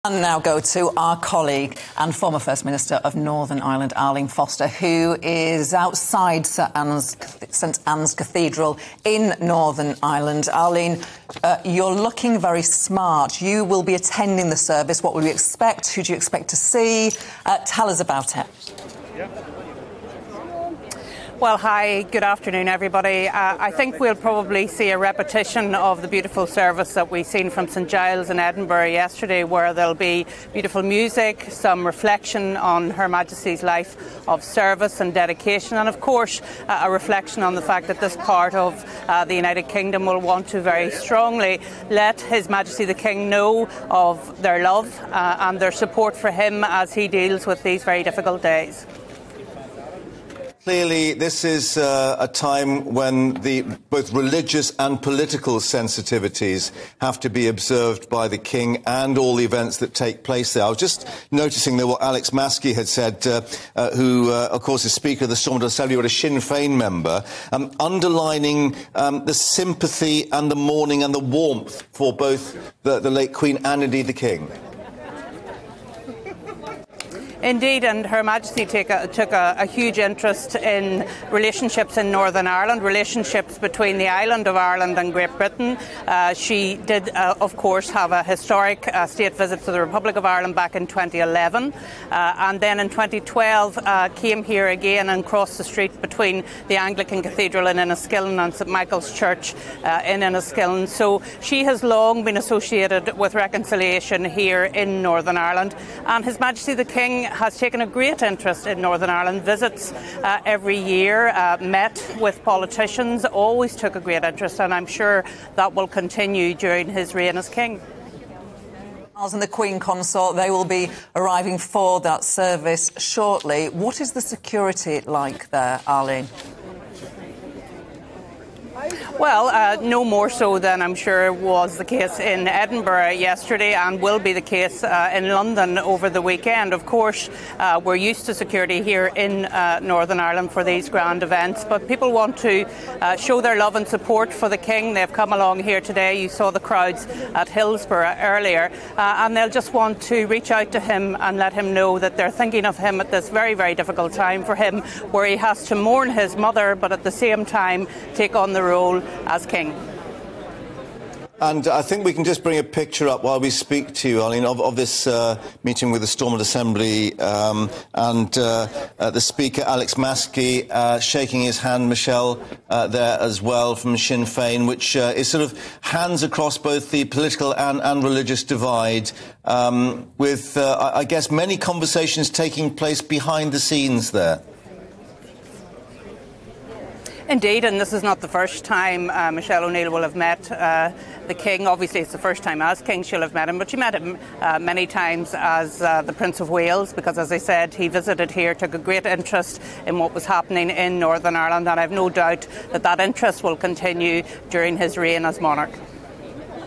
And now go to our colleague and former First Minister of Northern Ireland, Arlene Foster, who is outside St Anne's Cathedral in Northern Ireland. Arlene, you're looking very smart. You will be attending the service. What will you expect? Who do you expect to see? Tell us about it. Well, hi, good afternoon, everybody. I think we'll probably see a repetition of the beautiful service that we've seen from St Giles in Edinburgh yesterday, where there'll be beautiful music, some reflection on Her Majesty's life of service and dedication, and of course a reflection on the fact that this part of the United Kingdom will want to very strongly let His Majesty the King know of their love and their support for him as he deals with these very difficult days. Clearly, this is a time when both religious and political sensitivities have to be observed by the King and all the events that take place there. I was just noticing that what Alex Maskey had said, who, of course, is Speaker of the Stormont Assembly, but a Sinn Féin member, underlining the sympathy and the mourning and the warmth for both the late Queen and indeed the King. Indeed, and Her Majesty took a huge interest in relationships in Northern Ireland, relationships between the island of Ireland and Great Britain. She did, of course, have a historic state visit to the Republic of Ireland back in 2011, and then in 2012 came here again and crossed the street between the Anglican Cathedral in Enniskillen and St Michael's Church in Enniskillen. So she has long been associated with reconciliation here in Northern Ireland, and His Majesty the King has taken a great interest in Northern Ireland, visits every year, met with politicians, always took a great interest, and I'm sure that will continue during his reign as King. Charles and the Queen Consort, they will be arriving for that service shortly. What is the security like there, Arlene? Well, no more so than I'm sure was the case in Edinburgh yesterday and will be the case in London over the weekend. Of course, we're used to security here in Northern Ireland for these grand events, but people want to show their love and support for the King. They've come along here today. You saw the crowds at Hillsborough earlier, and they'll just want to reach out to him and let him know that they're thinking of him at this very, very difficult time for him, where he has to mourn his mother, but at the same time take on the role as King. And I think we can just bring a picture up while we speak to you, Arlene, of this meeting with the Stormont Assembly and the Speaker, Alex Maskey, shaking his hand, Michelle, there as well from Sinn Féin, which is sort of hands across both the political and religious divide, with, I guess, many conversations taking place behind the scenes there. Indeed, and this is not the first time Michelle O'Neill will have met the King. Obviously, it's the first time as King she'll have met him, but she met him many times as the Prince of Wales, because, as I said, he visited here, took a great interest in what was happening in Northern Ireland, and I've no doubt that that interest will continue during his reign as monarch.